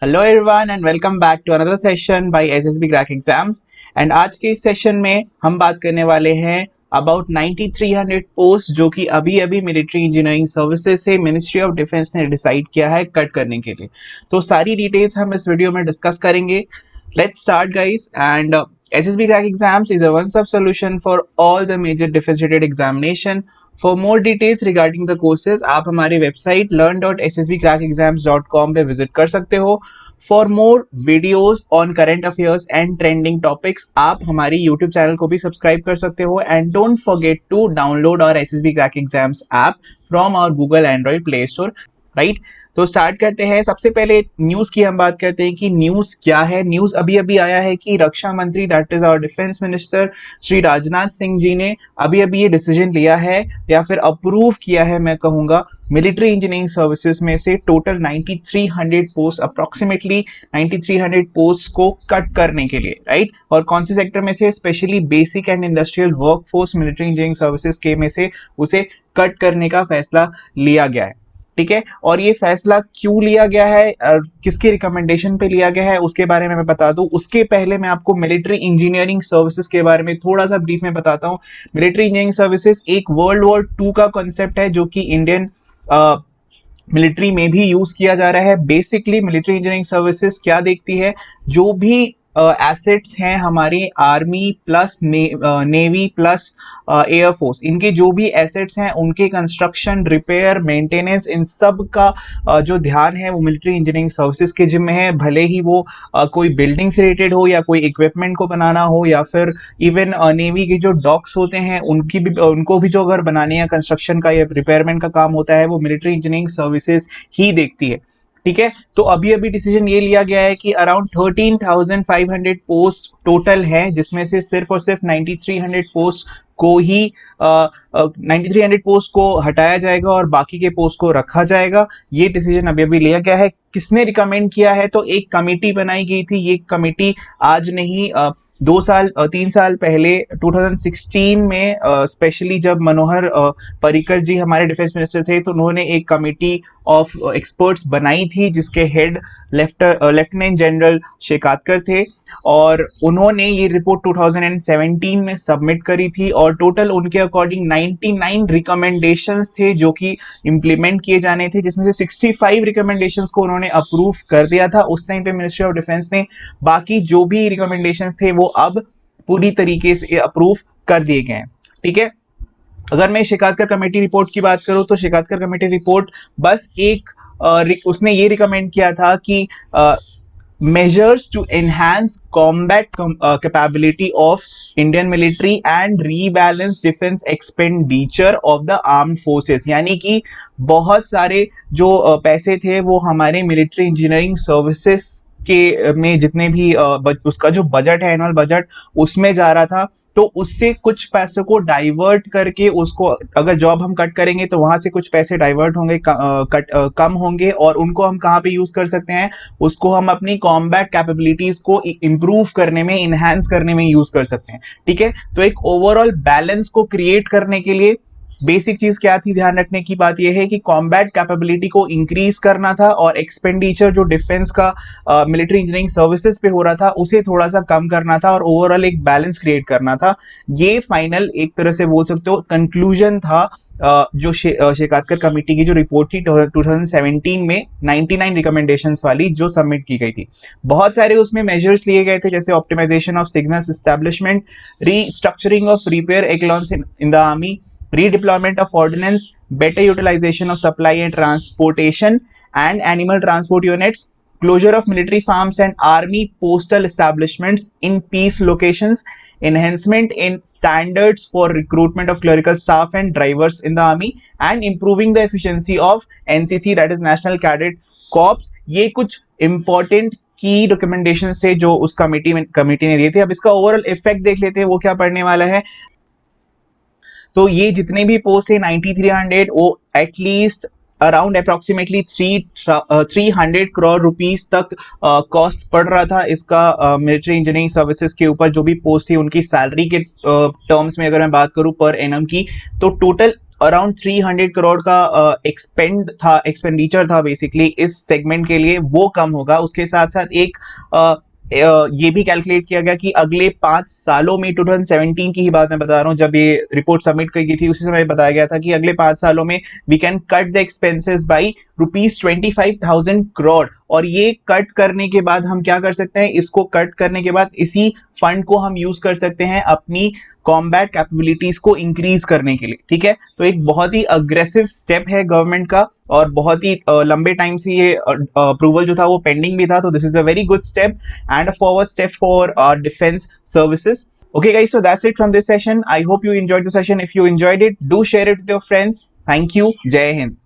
Hello everyone and welcome back to another session by SSB crack exams. And आज के इस session में हम बात करने वाले हैं अबाउट 9300 पोस्ट जो कि अभी अभी मिलिट्री इंजीनियरिंग सर्विसेज से मिनिस्ट्री ऑफ डिफेंस ने डिसाइड किया है कट करने के लिए। तो सारी डिटेल्स हम इस वीडियो में डिस्कस करेंगे। Let's start guys. And SSB crack exams is a one stop solution for all the major defence related examination. For more details regarding the courses आप हमारी वेबसाइट learn.ssbcrackexams.com पे विजिट कर सकते हो। For more videos on current affairs and trending topics आप हमारी YouTube channel को भी सब्सक्राइब कर सकते हो। And don't forget to download our SSB Crack Exams app from our Google Android Play Store, right? तो स्टार्ट करते हैं। सबसे पहले न्यूज की हम बात करते हैं कि न्यूज क्या है। न्यूज अभी अभी आया है कि रक्षा मंत्री that is our defence minister Shri Rajnath Singh ji ने अभी अभी ये डिसीजन लिया है या फिर अप्रूव किया है, मैं कहूंगा, मिलिट्री इंजीनियरिंग सर्विसेज में से टोटल 9300 पोस्ट, अप्रोक्सीमेटली 9300 पोस्ट को कट करने के लिए, राइट? और कौन से सेक्टर में से? Specially basic and industrial workforce military engineering services के में से उसे कट करने का फैसला लिया गया है, ठीक है। और ये फैसला क्यों लिया गया है, किसके रिकमेंडेशन पे लिया गया है, उसके बारे में मैं बता दूं। उसके पहले मैं आपको मिलिट्री इंजीनियरिंग सर्विसेज के बारे में थोड़ा सा ब्रीफ में बताता हूं। मिलिट्री इंजीनियरिंग सर्विसेज एक वर्ल्ड वॉर 2 का कॉन्सेप्ट है जो कि इंडियन मिलिट्री में भी यूज किया जा रहा है। बेसिकली मिलिट्री इंजीनियरिंग सर्विसेज क्या देखती है? जो भी एसेट्स हैं हमारी army plus navy plus air force, इनके जो भी एसेट्स हैं उनके कंस्ट्रक्शन, रिपेयर, मेंटेनेंस, इन सब का जो ध्यान है वो मिलिट्री इंजीनियरिंग सर्विसेज के जिम्मे है। भले ही वो कोई बिल्डिंग से रिलेटेड हो या कोई इक्विपमेंट को बनाना हो या फिर इवन नेवी के जो डॉक्स होते हैं उनको भी जो अगर बनाने या कंस्ट्रक्शन का या रिपेयरमेंट का काम होता है वो मिलिट्री इंजीनियरिंग सर्विसेज ही देखती है, ठीक है। तो अभी अभी डिसीजन ये लिया गया है कि अराउंड 13,500 पोस्ट टोटल है, जिसमें से सिर्फ और सिर्फ 9300 पोस्ट को ही 9300 पोस्ट को हटाया जाएगा और बाकी के पोस्ट को रखा जाएगा। ये डिसीजन अभी अभी लिया गया है। किसने रिकमेंड किया है? तो एक कमेटी बनाई गई थी। ये कमेटी आज नहीं 3 साल पहले 2016 में स्पेशली जब मनोहर पर्रिकर जी हमारे डिफेंस मिनिस्टर थे तो उन्होंने एक कमेटी ऑफ एक्सपर्ट्स बनाई थी जिसके हेड लेफ्टिनेंट जनरल शेकातकर थे और उन्होंने ये रिपोर्ट 2017 में सबमिट करी थी और टोटल उनके अकॉर्डिंग 99 रिकमेंडेशंस थे जो कि इंप्लीमेंट किए जाने थे, जिसमें से 65 रिकमेंडेशंस को उन्होंने अप्रूव कर दिया था उस टाइम पे मिनिस्ट्री ऑफ डिफेंस ने। बाकी जो भी रिकमेंडेशंस थे वो अब पूरी तरीके से अप्रूव कर दिए गए हैं, ठीक है। अगर मैं शिकायतकर कमेटी रिपोर्ट की बात करूं तो शिकायतकर कमेटी रिपोर्ट बस एक उसने ये रिकमेंड किया था कि measures to enhance combat capability of Indian military and rebalance defense expenditure of the armed forces। यानी कि बहुत सारे जो पैसे थे वो हमारे मिलिट्री इंजीनियरिंग सर्विसेज के में जितने भी उसका जो बजट है, एनुअल बजट, उसमें जा रहा था। तो उससे कुछ पैसों को डाइवर्ट करके उसको, अगर जॉब हम कट करेंगे तो वहां से कुछ पैसे डाइवर्ट होंगे, कम होंगे और उनको हम कहाँ पे यूज कर सकते हैं? उसको हम अपनी कॉम्बैट कैपेबिलिटीज को इंप्रूव करने में, इनहैंस करने में यूज कर सकते हैं, ठीक है। तो एक ओवरऑल बैलेंस को क्रिएट करने के लिए बेसिक चीज क्या थी, ध्यान रखने की बात यह है कि कॉम्बैट कैपेबिलिटी को इंक्रीज करना था और एक्सपेंडिचर जो डिफेंस का मिलिट्री इंजीनियरिंग सर्विसेज पे हो रहा था उसे थोड़ा सा कम करना था और ओवरऑल एक बैलेंस क्रिएट करना था। ये फाइनल एक तरह से बोल सकते हो कंक्लूजन था जो शेकातकर कमेटी की जो रिपोर्ट थी 2017 में 99 रिकमेंडेशंस वाली जो सबमिट की गई थी। बहुत सारे उसमें मेजर्स लिए गए थे, जैसे optimisation of signals establishment, restructuring of repair echelons in the army, redeployment of ordnance, better utilization of supply and transportation and animal transport units, closure of military farms and army postal establishments in peace locations, enhancement in standards for recruitment of clerical staff and drivers in the army, and improving the efficiency of NCC, that is National Cadet Corps। ये कुछ important की recommendations थे जो उस committee ने दिए थे। अब इसका ओवरऑल इफेक्ट देख लेते हैं वो क्या पड़ने वाला है। तो ये जितने भी पोस्ट है 9300 वो at least around approximately 300 crore rupees तक कॉस्ट पड़ रहा था इसका मिलिट्री इंजीनियरिंग सर्विसेज के ऊपर। जो भी पोस्ट थी उनकी सैलरी के टर्म्स में अगर मैं बात करूं पर एनम की, तो टोटल अराउंड 300 करोड़ का एक्सपेंडिचर था बेसिकली इस सेगमेंट के लिए, वो कम होगा। उसके साथ साथ एक ये भी कैलकुलेट किया गया कि अगले 5 सालों में, 2017 की ही बात मैं बता रहा हूँ, जब ये रिपोर्ट सबमिट की गई थी उसी समय बताया गया था कि अगले 5 सालों में we can cut the expenses by ₹25,000 crore. और ये कट करने के बाद हम क्या कर सकते हैं, इसको कट करने के बाद इसी फंड को हम यूज कर सकते हैं अपनी कॉम्बैट कैपेबिलिटीज को इंक्रीज करने के लिए। ठीक है, तो एक बहुत ही अग्रेसिव स्टेप है गवर्नमेंट का, और बहुत ही लंबे टाइम से ये अप्रूवल जो था वो पेंडिंग भी था। तो this is a very good step and a forward step for defense services. Okay, guys, so that's it from this session. I hope you enjoyed the session. If you enjoyed it, do share it with your friends. Thank you. Jai Hind.